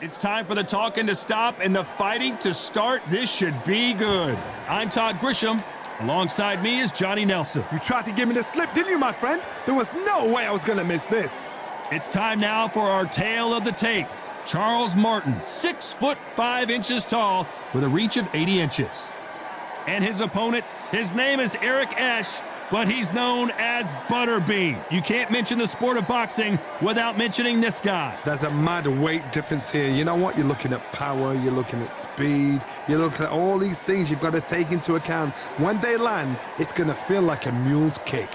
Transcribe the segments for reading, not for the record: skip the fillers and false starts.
It's time for the talking to stop and the fighting to start. This should be good. I'm Todd Grisham. Alongside me is Johnny Nelson. You tried to give me the slip, didn't you, my friend? There was no way I was going to miss this. It's time now for our tale of the tape. Charles Martin, 6'5" tall with a reach of 80 inches. And his opponent, his name is Esch, but he's known as Butterbean. You can't mention the sport of boxing without mentioning this guy. There's a mad weight difference here. You know what? You're looking at power, you're looking at speed, you're looking at all these things you've got to take into account. When they land, it's going to feel like a mule's kick.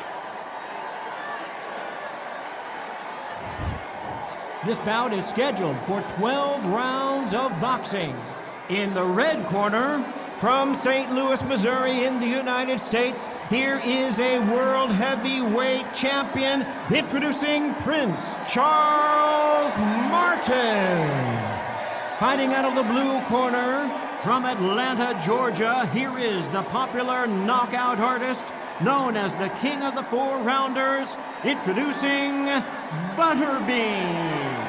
This bout is scheduled for 12 rounds of boxing. In the red corner, from St. Louis, Missouri in the United States, here is a world heavyweight champion, introducing Prince Charles Martin. Fighting out of the blue corner, from Atlanta, Georgia, here is the popular knockout artist, known as the King of the Four Rounders, introducing Butterbean.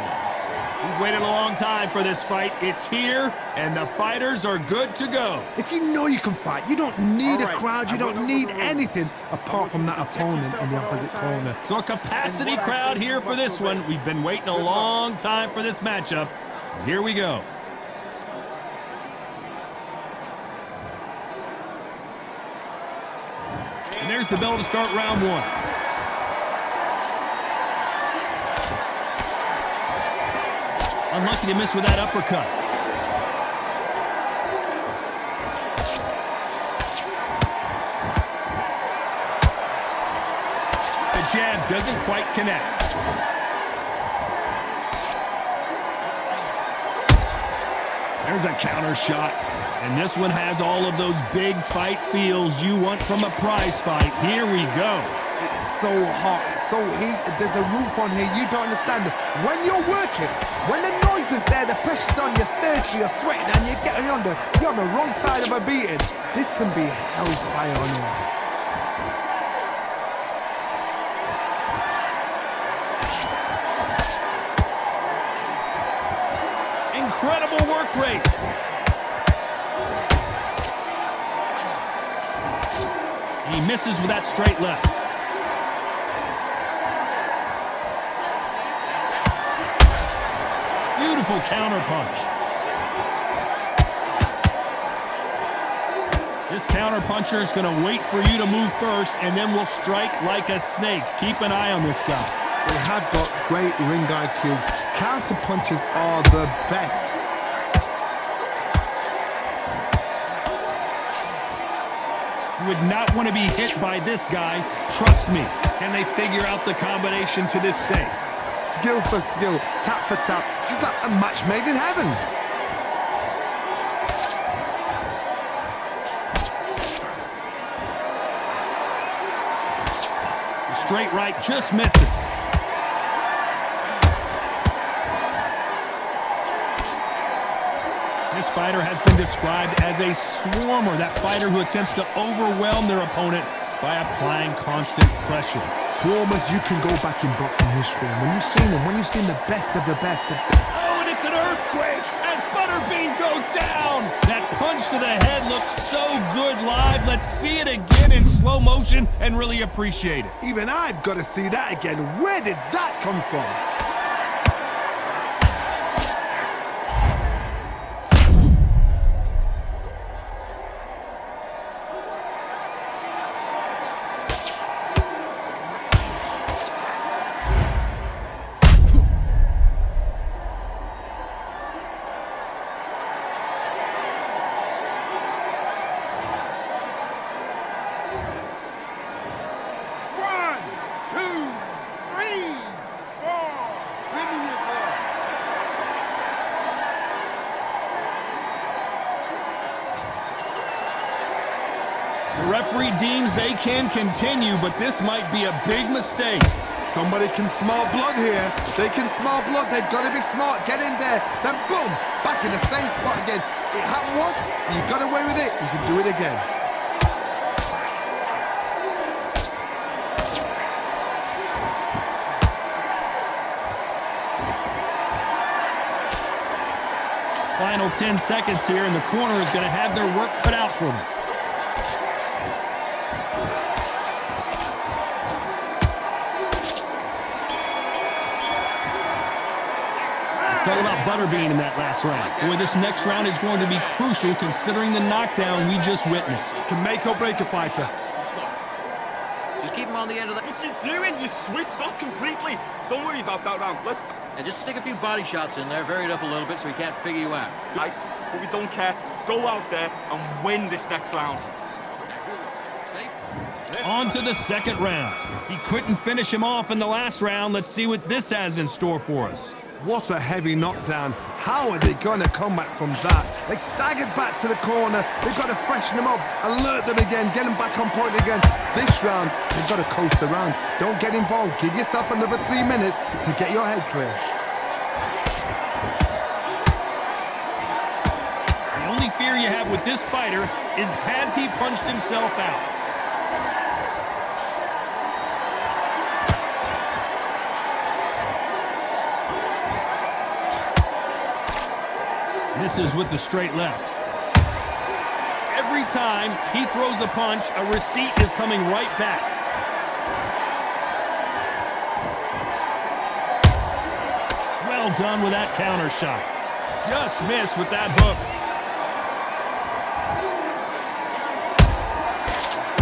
We've waited a long time for this fight. It's here, and the fighters are good to go. If you know you can fight, you don't need a crowd, you don't need anything apart from that opponent in the opposite corner. So a capacity crowd here for this one. We've been waiting a long time for this matchup. And here we go. And there's the bell to start round one. Unlucky to miss with that uppercut. The jab doesn't quite connect. There's a counter shot. And this one has all of those big fight feels you want from a prize fight. Here we go. It's so hot, it's so heated, there's a roof on here, you don't understand. When you're working, when the noise is there, the pressure's on, you're thirsty, you're sweating, and you're on the wrong side of a beating, this can be hellfire on you. Incredible work rate. He misses with that straight left. Beautiful counter punch. This counter puncher is going to wait for you to move first and then will strike like a snake. Keep an eye on this guy. They have got great ring IQ. Counter punches are the best. You would not want to be hit by this guy. Trust me. Can they figure out the combination to this safe? Skill for skill, tap for tap, just like a match made in heaven. The straight right just misses. This fighter has been described as a swarmer, that fighter who attempts to overwhelm their opponent by applying constant pressure. Swarmers, you can go back in boxing history, and when you've seen the best of the best. Oh, and it's an earthquake as Butterbean goes down. That punch to the head looks so good live. Let's see it again in slow motion and really appreciate it. Even I've got to see that again. Where did that come from? The referee deems they can continue, but this might be a big mistake. Somebody can smell blood here. They can smell blood. They've got to be smart. Get in there. Then boom, back in the same spot again. It happened once. You got away with it. You can do it again. Final 10 seconds here, and the corner is going to have their work cut out for them. Let's talk about Butterbean in that last round. Boy, this next round is going to be crucial considering the knockdown we just witnessed. Can make or break a fighter. Just keep him on the end of that. What you doing? You switched off completely. Don't worry about that round. Let's... And just stick a few body shots in there, vary it up a little bit so he can't figure you out. Guys, but we don't care. Go out there and win this next round. On to the second round. He couldn't finish him off in the last round. Let's see what this has in store for us. What a heavy knockdown. How are they going to come back from that? They staggered back to the corner. They've got to freshen them up, alert them again, get them back on point again. This round, they've got to coast around. Don't get involved. Give yourself another 3 minutes to get your head clear. The only fear you have with this fighter is, has he punched himself out? Misses with the straight left. Every time he throws a punch, a receipt is coming right back. Well done with that counter shot. Just missed with that hook.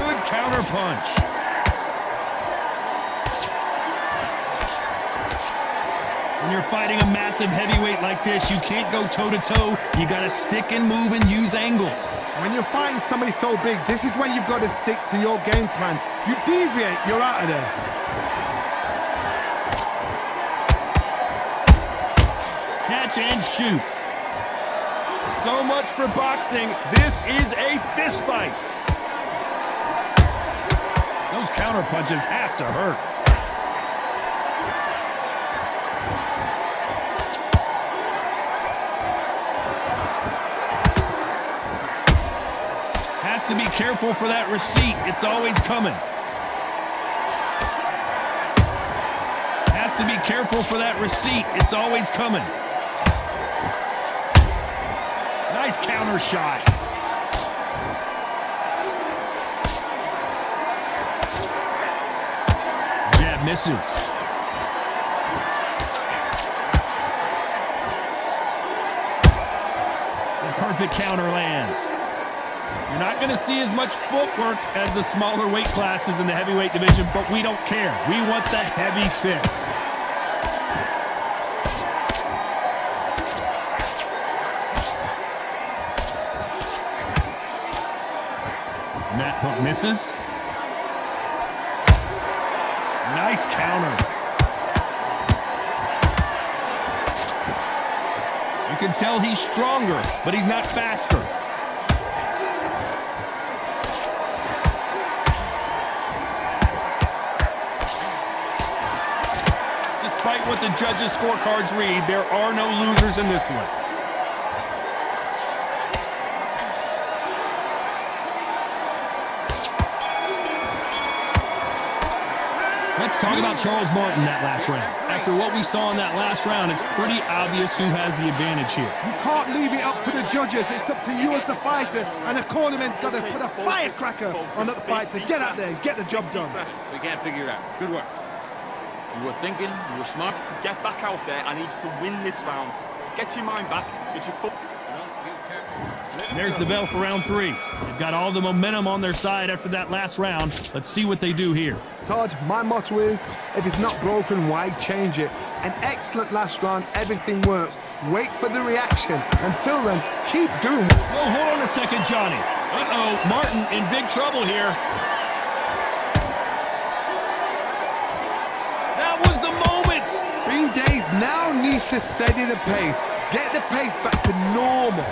Good counter punch. When you're fighting a massive heavyweight like this, you can't go toe-to-toe. You got to stick and move and use angles. When you're fighting somebody so big, this is when you've got to stick to your game plan. You deviate, you're out of there. Catch and shoot. So much for boxing. This is a fist fight. Those counter punches have to hurt. To be careful for that receipt. It's always coming. Has to be careful for that receipt. It's always coming. Nice counter shot. Jab misses. The perfect counter lands. You're not going to see as much footwork as the smaller weight classes in the heavyweight division, but we don't care. We want the heavy fists. And that hook misses. Nice counter. You can tell he's stronger, but he's not faster. Despite what the judges' scorecards read, there are no losers in this one. Let's talk about Charles Martin that last round. After what we saw in that last round, it's pretty obvious who has the advantage here. You can't leave it up to the judges. It's up to you as the fighter, and the cornerman's got to put a firecracker on that fight to get out there and get the job done. We can't figure it out. Good work. You were thinking, you were smart. To get back out there, I need to win this round. Get your mind back, get your foot... There's the bell for round 3. They've got all the momentum on their side after that last round. Let's see what they do here. Todd, my motto is, if it's not broken, why change it? An excellent last round, everything works. Wait for the reaction. Until then, keep doing it. Oh, hold on a second, Johnny. Uh-oh, Martin in big trouble here. That was the moment. Bean Days now needs to steady the pace. Get the pace back to normal.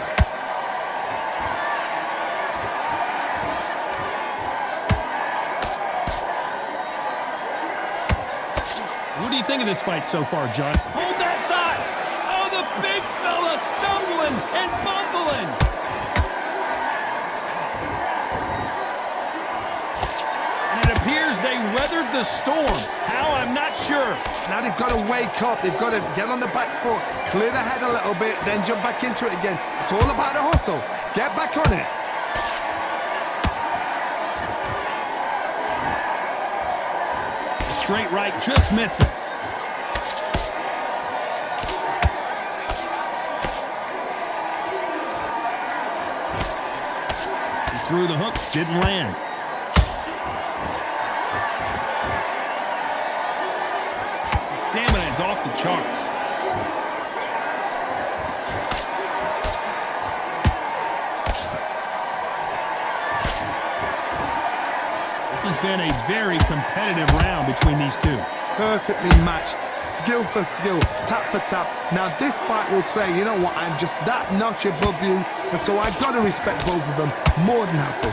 What do you think of this fight so far, John? Hold that thought! Oh, the big fella stumbling and bumbling! And it appears they weathered weathered the storm. How? I'm not sure. Now they've got to wake up. They've got to get on the back foot, clear the head a little bit, then jump back into it again. It's all about the hustle. Get back on it. Straight right just misses. He threw the hook, didn't land. Stamina is off the charts. This has been a very competitive round between these two. Perfectly matched, skill for skill, tap for tap. Now this fight will say, you know what, I'm just that notch above you, and so I've got to respect both of them more than happy.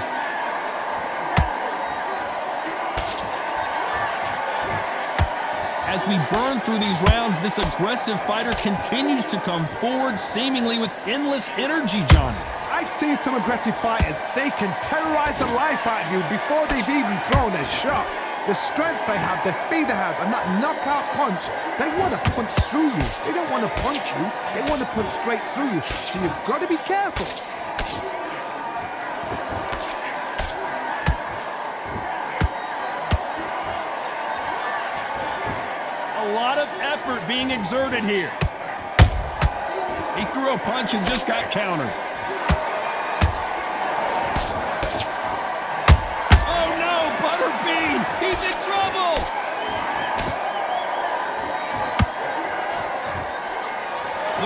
As we burn through these rounds, this aggressive fighter continues to come forward seemingly with endless energy, Johnny. I've seen some aggressive fighters. They can terrorize the life out of you before they've even thrown a shot. The strength they have, the speed they have, and that knockout punch, they want to punch through you. They don't want to punch you. They want to punch straight through you. So you've got to be careful. A lot of effort being exerted here. He threw a punch and just got countered. Oh no, Butterbean! He's in trouble!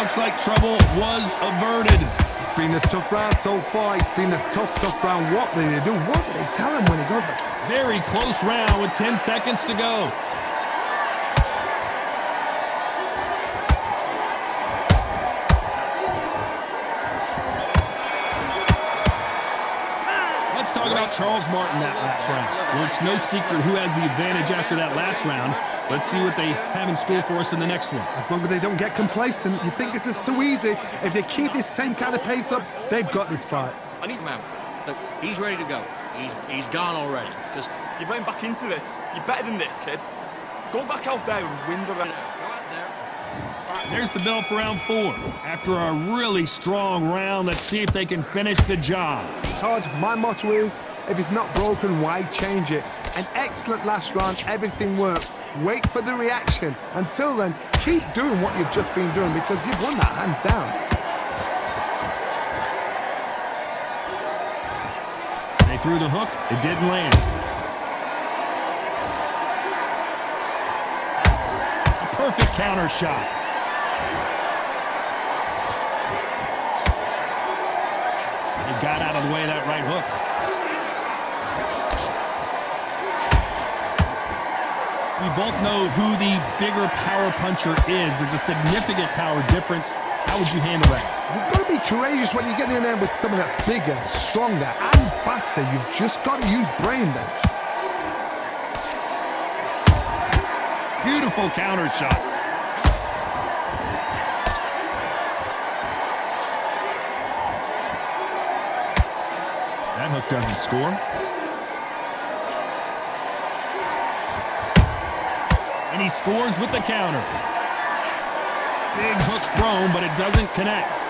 Looks like trouble was averted. It's been a tough round so far. It's been a tough round. What do they do? What do they tell him when he goes back? Very close round with 10 seconds to go. Let's talk about Charles Martin that last round. Well, it's no secret who has the advantage after that last round. Let's see what they have in store for us in the next one. As long as they don't get complacent, you think this is too easy. If they keep this same kind of pace up, they've got this fight. I need man. Look, he's ready to go. He's gone already. Just You're going back into this. You're better than this, kid. Go back out there and win the round. go out there. There's the bell for round 4. After a really strong round, let's see if they can finish the job. Todd, my motto is, if it's not broken, why change it? An excellent last round, everything worked. Wait for the reaction. Until then, keep doing what you've just been doing because you've won that hands down. They threw the hook, it didn't land. A perfect counter shot. He got out of the way of that right hook. We both know who the bigger power puncher is. There's a significant power difference. How would you handle that? You've got to be courageous when you get in there with someone that's bigger, stronger, and faster. You've just got to use brain then. Beautiful counter shot. That hook doesn't score. And he scores with the counter. Big hook thrown, but it doesn't connect.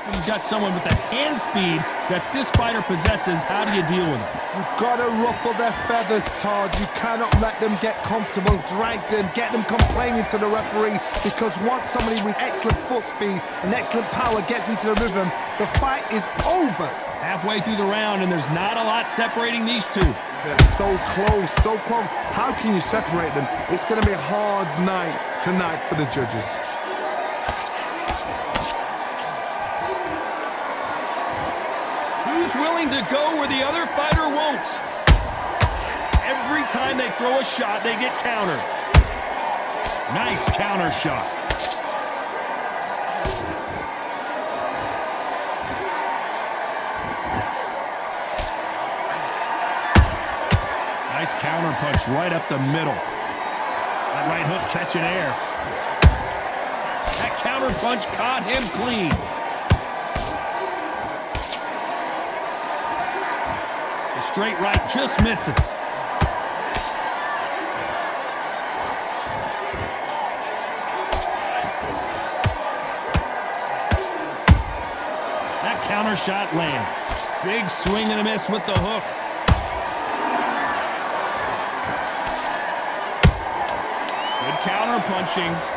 When you've got someone with the hand speed that this fighter possesses, how do you deal with it? You've got to ruffle their feathers, Todd. You cannot let them get comfortable, drag them, get them complaining to the referee, because once somebody with excellent foot speed and excellent power gets into the rhythm, the fight is over. Halfway through the round, and there's not a lot separating these two. They're so close, so close. How can you separate them? It's going to be a hard night tonight for the judges. Who's willing to go where the other fighter won't? Every time they throw a shot, they get countered. Nice counter shot. Nice counter punch right up the middle. That right hook catching air. That counter punch caught him clean. straight right just misses. That counter shot lands. Big swing and a miss with the hook. Good counter punching.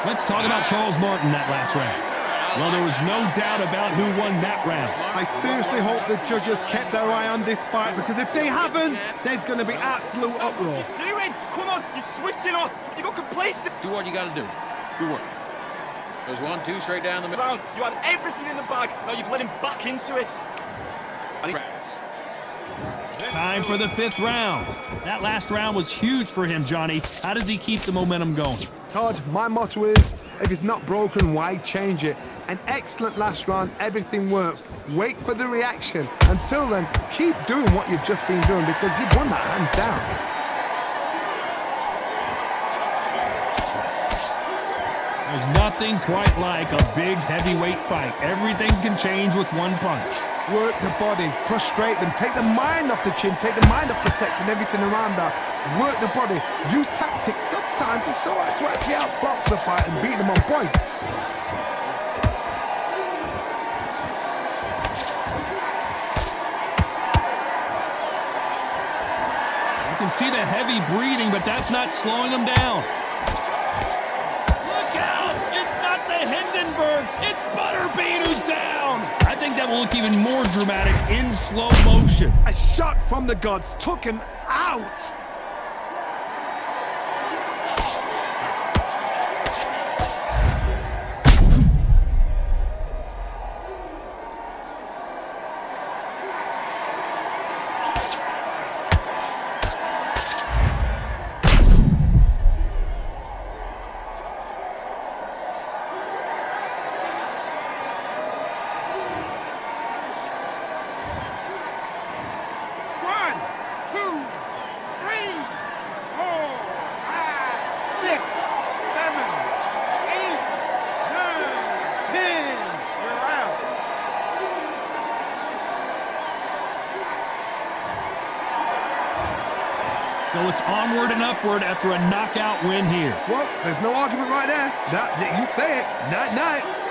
Let's talk about Charles Martin that last round. Well, there was no doubt about who won that round. I seriously hope the judges kept their eye on this fight, because if they haven't, there's going to be absolute uproar. What you doing? Come on, you're switching off. You got complacent. Do what you got to do. Good work. There's 1, 2 straight down the middle. Round. You had everything in the bag. Now you've let him back into it. Time for the 5th round. That last round was huge for him, Johnny. How does he keep the momentum going? Todd, my motto is, if it's not broken, why change it? An excellent last round, everything works. Wait for the reaction. Until then, keep doing what you've just been doing, because you've won that hands down. There's nothing quite like a big heavyweight fight. Everything can change with one punch. Work the body, frustrate them, take the mind off the chin, take the mind off protecting everything around that. Work the body, use tactics sometimes to actually outbox a fight and beat them on points. You can see the heavy breathing, but that's not slowing him down. Look out! It's not the Hindenburg, it's Butterbean who's down! I think that will look even more dramatic in slow motion. A shot from the gods took him out. So it's onward and upward after a knockout win here. Well, there's no argument right there. You say it. Night, night.